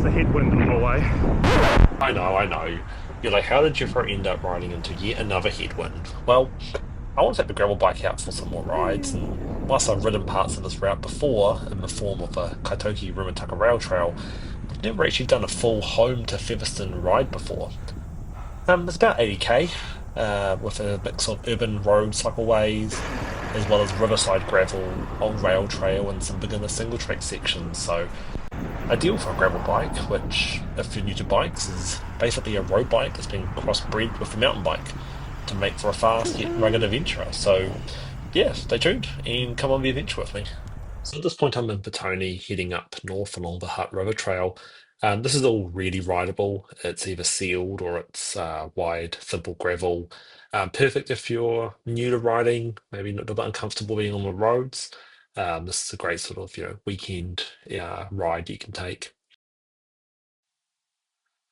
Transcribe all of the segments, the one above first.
the headwind in the way. I know. You're like, how did Jeffro end up riding into yet another headwind? Well, I want to take the gravel bike out for some more rides, and whilst I've ridden parts of this route before in the form of a Kaitoke Remutaka rail trail, I've never actually done a full home to Featherston ride before. It's about 80k, with a mix of urban road cycleways, as well as riverside gravel on rail trail and some beginner single track sections. So ideal for a gravel bike, which, if you're new to bikes, is basically a road bike that's been crossbred with a mountain bike to make for a fast yet rugged adventurer. So, yeah, stay tuned and come on the adventure with me. So at this point, I'm in Petone, heading up north along the Hutt River Trail. This is all really rideable. It's either sealed or it's wide, simple gravel. Perfect if you're new to riding, maybe not a bit uncomfortable being on the roads. This is a great sort of weekend ride you can take.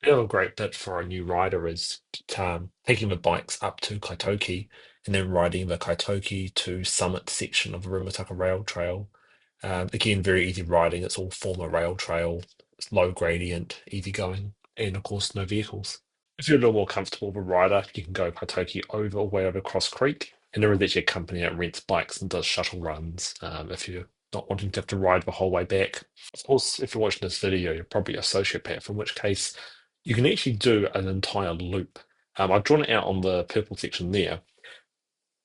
The other great bit for a new rider is taking the bikes up to Kaitoke and then riding the Kaitoke to summit section of the Remutaka rail trail. Again, very easy riding. It's all former rail trail. It's low gradient, easy going, and of course, no vehicles. If you're a little more comfortable with a rider, you can go Kaitoke over all the way over Cross Creek, and there is actually a company that rents bikes and does shuttle runs if you're not wanting to have to ride the whole way back. Of course, if you're watching this video, you're probably a sociopath, in which case you can actually do an entire loop. I've drawn it out on the purple section there.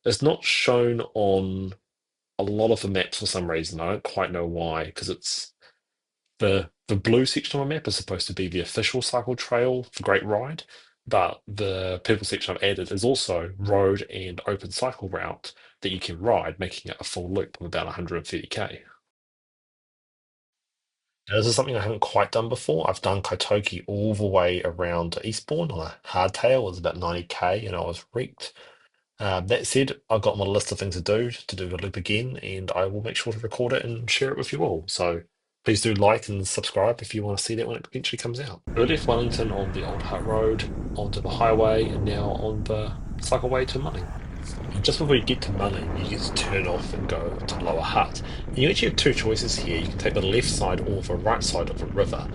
It's not shown on a lot of the maps for some reason. I don't quite know why, because it's the blue section on the map is supposed to be the official cycle trail for Great Ride, but the purple section I've added is also road and open cycle route that you can ride, making it a full loop of about 130k. Now, this is something I haven't quite done before. I've done Kaitoke all the way around to Eastbourne on a hardtail. It was about 90k and I was wrecked. That said, I've got my list of things to do the loop again, and I will make sure to record it and share it with you all. So please do like and subscribe if you want to see that when it eventually comes out. We left Wellington on the old Hutt Road, onto the highway, and now on the cycleway to Munning. And just before you get to Munning, you get to turn off and go to Lower Hutt. And you actually have two choices here. You can take the left side or the right side of the river.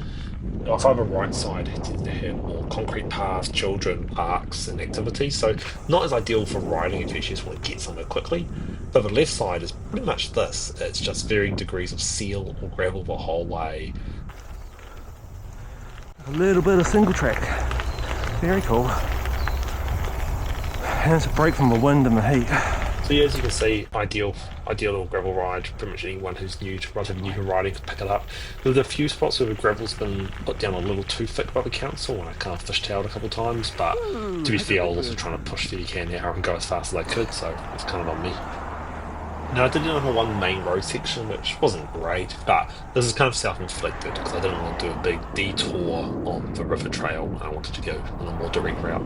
If I have a right side, it tends to have more concrete paths, children, parks, and activities. So not as ideal for riding if you actually just want to get somewhere quickly. But the left side is pretty much this. It's just varying degrees of seal or gravel the whole way. A little bit of single track. Very cool. And it's a break from the wind and the heat. So yeah, as you can see, ideal little gravel ride. Pretty much anyone who's relatively new to riding can pick it up. There's a few spots where the gravel's been put down a little too thick by the council, and I kind of fishtailed a couple of times. But to be fair, I was also trying to push 30k an hour and go as fast as I could, so it's kind of on me. Now I did it on one main road section, which wasn't great, but this is kind of self-inflicted because I didn't want to do a big detour on the river trail. I wanted to go on a more direct route.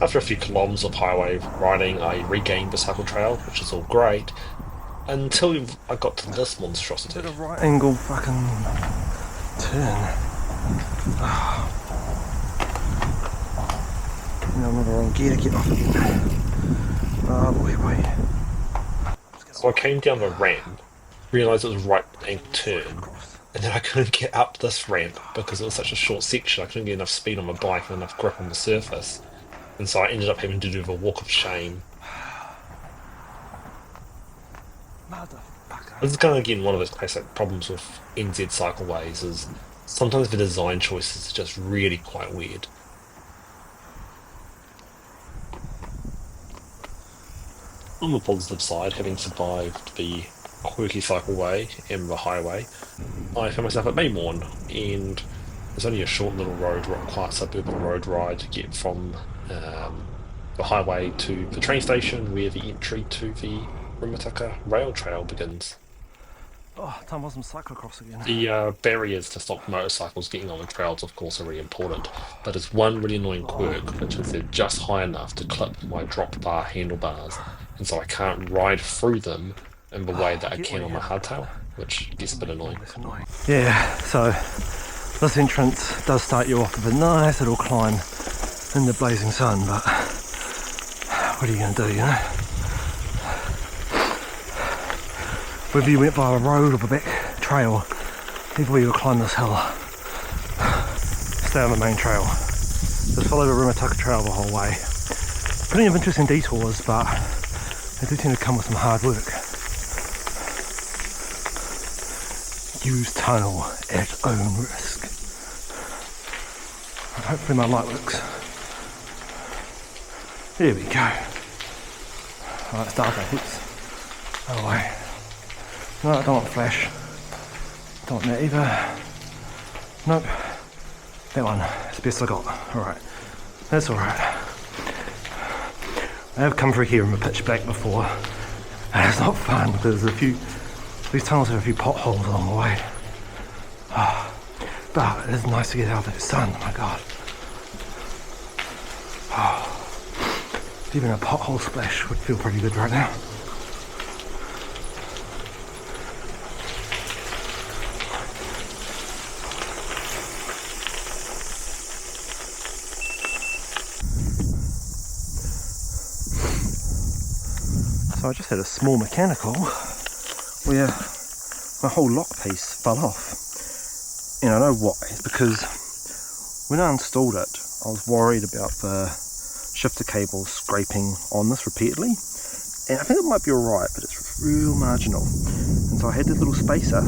After a few kilometers of highway riding, I regained the cycle trail, which is all great, until I got to this monstrosity. Did a right angle fucking turn. No, I'm on the wrong gear to get off again. Oh boy, wait. So I came down the ramp, realised it was a right angle turn, and then I couldn't get up this ramp because it was such a short section. I couldn't get enough speed on my bike and enough grip on the surface. And so I ended up having to do the walk of shame. Motherfucker. This is kind of, again, one of those classic problems with NZ cycleways is sometimes the design choices are just really quite weird. On the positive side, having survived the quirky cycleway and the highway, I found myself at Maymorn, and there's only a short little road, quite suburban road ride to get from the highway to the train station where the entry to the Remutaka rail trail begins. Oh, time was some cyclocross again. The barriers to stop motorcycles getting on the trails, of course, are really important, but there's one really annoying quirk, which is they're just high enough to clip my drop bar handlebars, and so I can't ride through them in the way that I can on my hardtail, which gets a bit annoying. Yeah, so this entrance does start you off with a nice little climb in the blazing sun, but what are you going to do, you know? whether you went via a road or the back trail, either way you would climb this hill, stay on the main trail. Just follow the Remutaka trail the whole way. Plenty of interesting detours, but they do tend to come with some hard work. Use tunnel at own risk. And hopefully my light works. There we go. Alright, it's dark. Oops. Oh wait. No, I don't want flash. Don't want that either. Nope. That one. It's the best I got. Alright. That's alright. I have come through here in the pitch black before. And it's not fun because these tunnels have a few potholes along the way. Oh, but it is nice to get out of that sun, my god. Oh, even a pothole splash would feel pretty good right now. So I just had a small mechanical where my whole lock piece fell off. And I know why. It's because when I installed it, I was worried about the shifter cable scraping on this repeatedly. And I think it might be alright, but it's real marginal. And so I had this little spacer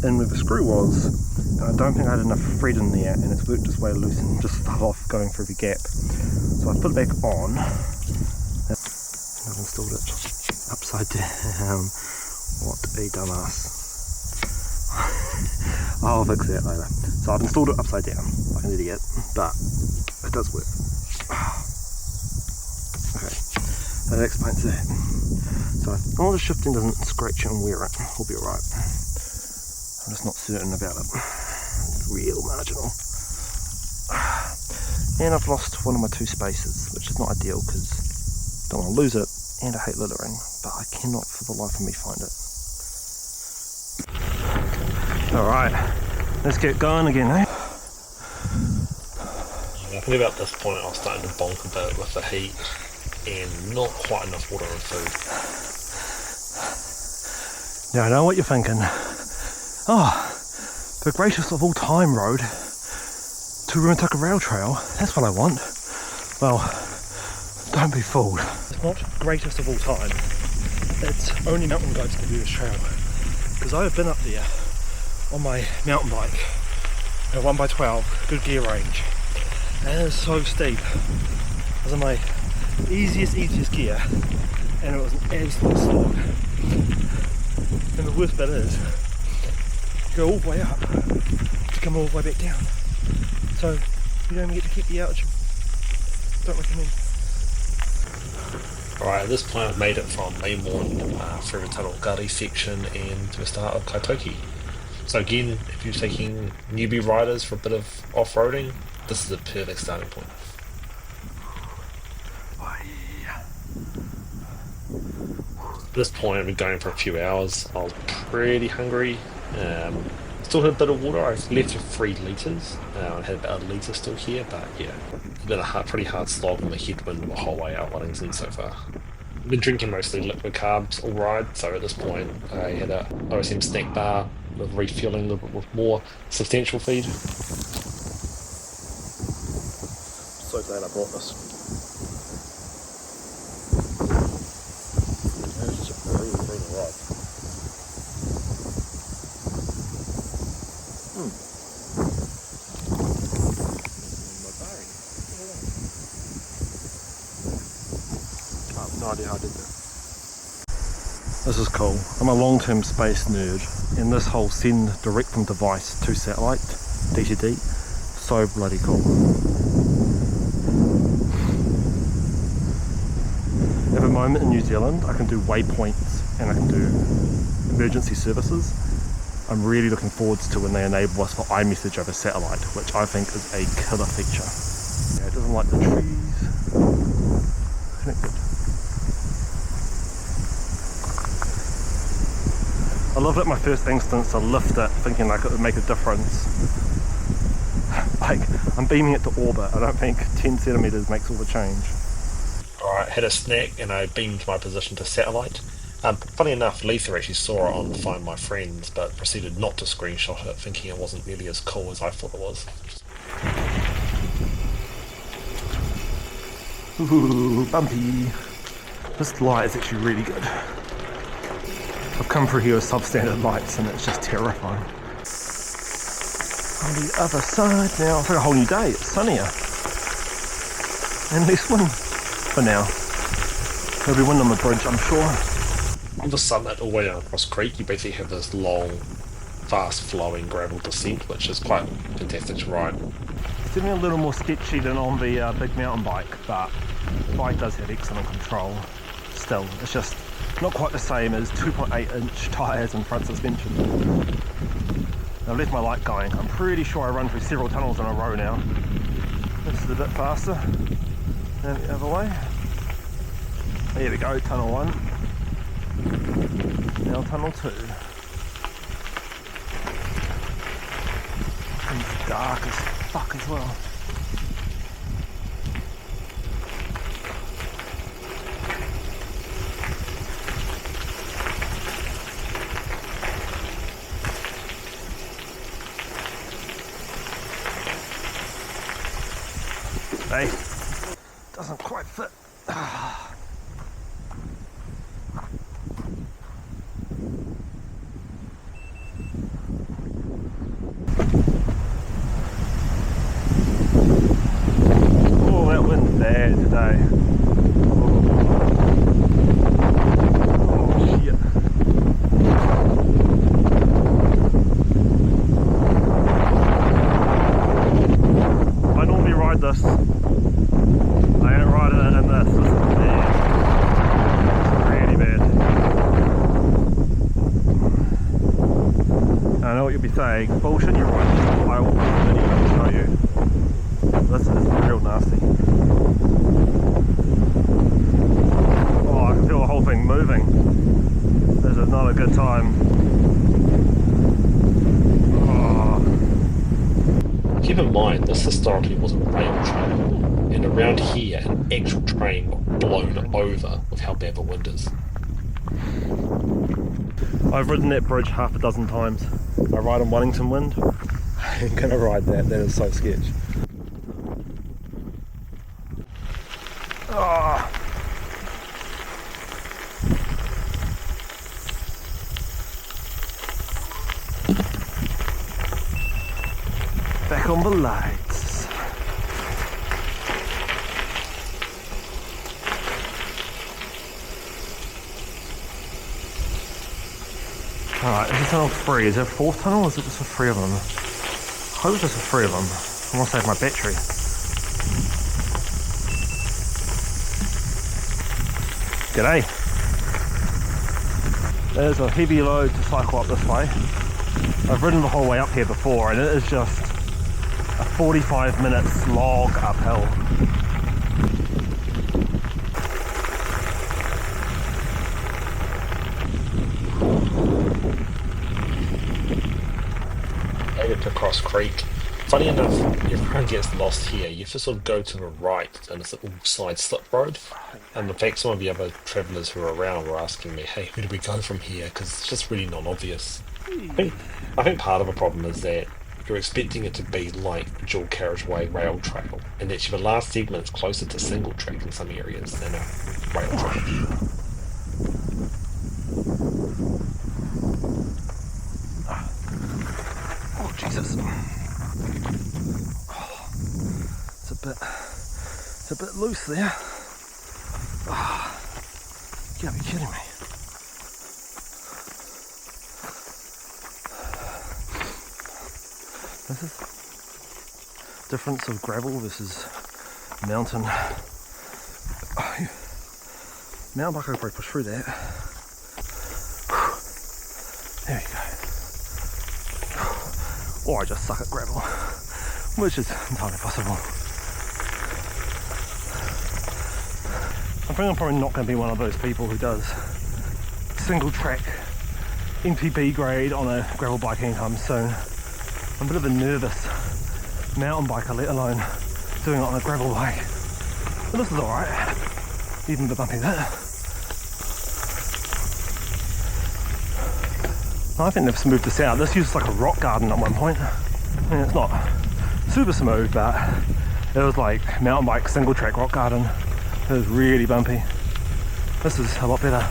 in where the screw was, and I don't think I had enough thread in there, and it's worked its way loose and just fell off going through the gap. So I put it back on. I've installed it upside down. What a dumbass. I'll fix that later. So I've installed it upside down like an idiot, but it does work. Okay, that explains that. So as long as the shifting doesn't scratch it and wear it, we'll be alright. I'm just not certain about it. It's real marginal. And I've lost one of my two spacers, which is not ideal because I don't want to lose it, and I hate littering, but I cannot for the life of me find it. Alright, let's get going again, eh? I think about this point I was starting to bonk a bit with the heat and not quite enough water and food. Now I know what you're thinking. Oh, the greatest of all time road to Remutaka Rail Trail, that's what I want. Well, don't be fooled. It's not greatest of all time. It's only mountain guides can do this trail. Because I have been up there on my mountain bike, a 1x12, good gear range. And it was so steep. I was in my easiest gear, and it was an absolute slog. And the worst bit is, you go all the way up to come all the way back down. So you don't even get to keep the altitude. Don't recommend. Alright, at this point I've made it from Maymorn through the tunnel gully section and to the start of Kaitoke. So again, if you're taking newbie riders for a bit of off-roading, this is a perfect starting point. At this point I've been going for a few hours. I was pretty hungry. Still had a bit of water. I've left with 3 litres. I had about a litre still here, but yeah, it's been a pretty hard slog on the headwind the whole way out Wellington so far. I've been drinking mostly liquid carbs all ride, so at this point I had a OSM snack bar with refueling a little bit with more substantial feed. So glad I brought this. It's just a brutal ride. I have no idea how I did that. This is cool. I'm a long-term space nerd, and this whole send direct from device to satellite, DTD, so bloody cool. At the moment in New Zealand, I can do waypoints and I can do emergency services. I'm really looking forward to when they enable us for iMessage over satellite, which I think is a killer feature. Yeah, it doesn't like the trees. Connected. I love it. My first instance to lift it, thinking like it would make a difference. Like, I'm beaming it to orbit. I don't think 10 centimeters makes all the change. Alright, had a snack and I beamed my position to satellite. Funny enough, Letha actually saw it on Find My Friends, but proceeded not to screenshot it, thinking it wasn't nearly as cool as I thought it was. Ooh, bumpy. This light is actually really good. I've come through here with substandard lights and it's just terrifying. On the other side now, it's like a whole new day, it's sunnier. And less wind for now. There'll be wind on the bridge, I'm sure. On the summit all the way down across creek, you basically have this long, fast-flowing gravel descent, which is quite fantastic to ride. It's definitely a little more sketchy than on the big mountain bike, but the bike does have excellent control. Still, it's just not quite the same as 2.8-inch tyres and front suspension. I've left my light going. I'm pretty sure I run through several tunnels in a row now. This is a bit faster than the other way. There we go, tunnel 1. Now tunnel 2. It's dark as fuck as well. Hey, doesn't quite fit. Oh, that wind's bad today. Oh, shit. I normally ride this. I ain't riding it in this. This is bad. It's really bad. I know what you'll be saying. Bullshit, you're right. I will put a video to show you. This is real nasty. Oh, I can feel the whole thing moving. This is not a good time. Oh. Keep in mind, this historically was a rail trail, and around here, an actual train got blown over with how bad the wind is. I've ridden that bridge half a dozen times. I ride on Wellington wind. I'm gonna ride that, that is so sketch. Oh. Back on the lights. Alright, is this tunnel 3? Is there a 4th tunnel or is it just for 3 of them? I hope it's just for 3 of them. I want to save my battery. G'day. There's a heavy load to cycle up this way. I've ridden the whole way up here before and it is just a 45-minute slog uphill. Made it to Cross Creek. Funny enough, if everyone gets lost here, you have to sort of go to the right and it's a little side slip road. And in fact, some of the other travellers who were around were asking me, hey, where do we go from here? Because it's just really non-obvious. I think part of the problem is that you're expecting it to be like dual carriageway rail trail, and actually the last segment is closer to single track in some areas than a rail trail. Oh Jesus! Oh, it's a bit loose there. Oh, you gotta be kidding me. This is difference of gravel versus mountain. Mountain bike, I could probably push through that. There you go. Or I just suck at gravel, which is entirely possible. I think I'm probably not going to be one of those people who does single track MTB grade on a gravel bike anytime soon. I'm a bit of a nervous mountain biker, let alone doing it on a gravel bike. But this is alright, even the bumpy bit. I think they've smoothed this out. This used like a rock garden at one point. And it's not super smooth, but it was like mountain bike single track rock garden. It was really bumpy. This is a lot better.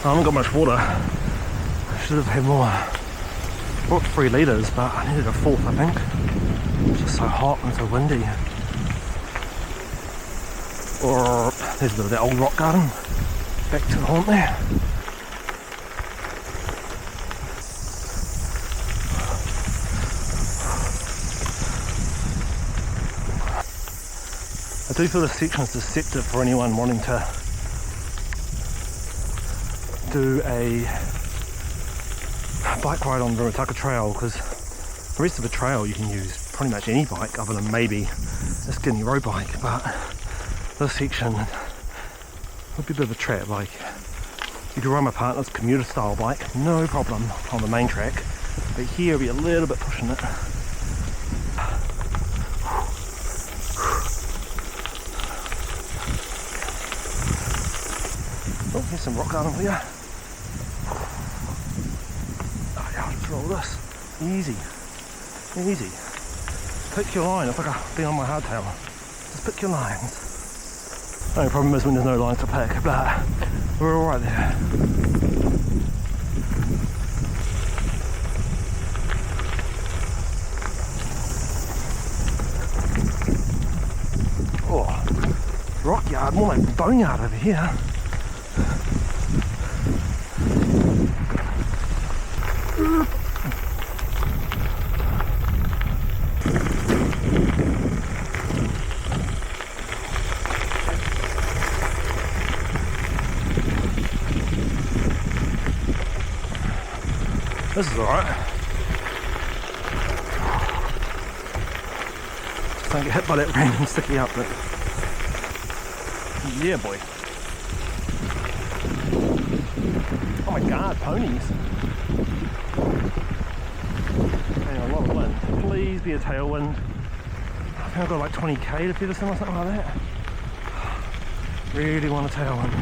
I haven't got much water. I should have had more. Brought 3 litres, but I needed a 4th, I think. It's just so hot and so windy. Or there's a bit of that old rock garden. Back to the haunt there. I do feel this section is deceptive for anyone wanting to do a bike ride on the Remutaka trail, because the rest of the trail you can use pretty much any bike other than maybe a skinny road bike, but this section would be a bit of a trap. Like, you could ride my partner's commuter style bike, no problem, on the main track, but here will be a little bit pushing it. Oh, here's some rock garden for you. Oh yeah, I'll just roll this. Easy. Easy. Pick your line. It's like I've been on my hardtail. Just pick your lines. The only problem is when there's no lines to pick, but we're alright there. Oh, rock yard, more like boneyard over here. This is alright. Just don't get hit by that random sticky outlet. Yeah, boy. Oh my god, ponies. And a lot of wind. Please be a tailwind. I think I've got like 20k to Featherston or something like that. Really want a tailwind.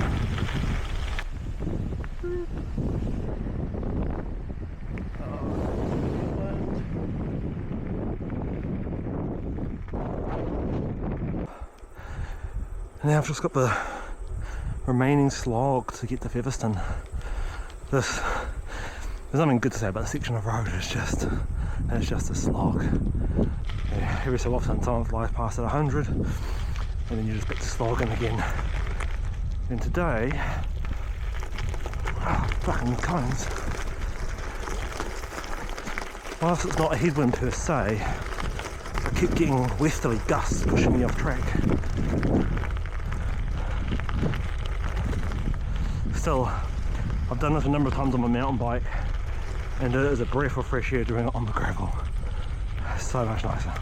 And now I've just got the remaining slog to get to Featherston. There's nothing good to say about the section of road, it's just a slog. Yeah, every so often time flies past at 100 and then you just get to slogging again. And today, fucking cones. Whilst it's not a headwind per se, I keep getting westerly gusts pushing me off track. Still, I've done this a number of times on my mountain bike and it is a breath of fresh air doing it on the gravel. So much nicer.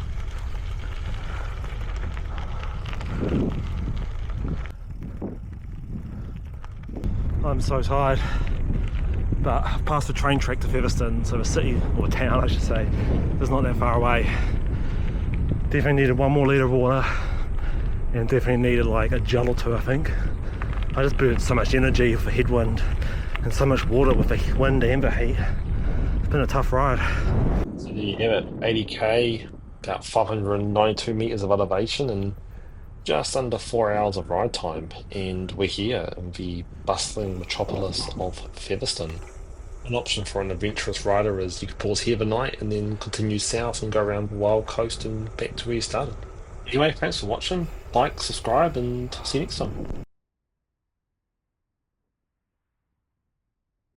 I'm so tired, but I've passed the train track to Featherston, so the city, or town I should say, is not that far away. Definitely needed 1 more litre of water and definitely needed like a gel or 2, I think. I just burnt so much energy with the headwind and so much water with the wind and the heat. It's been a tough ride. So you're at 80k, about 592 metres of elevation and just under 4 hours of ride time, and we're here in the bustling metropolis of Featherston. An option for an adventurous rider is you could pause here the night and then continue south and go around the wild coast and back to where you started. Anyway, thanks for watching, like, subscribe, and see you next time.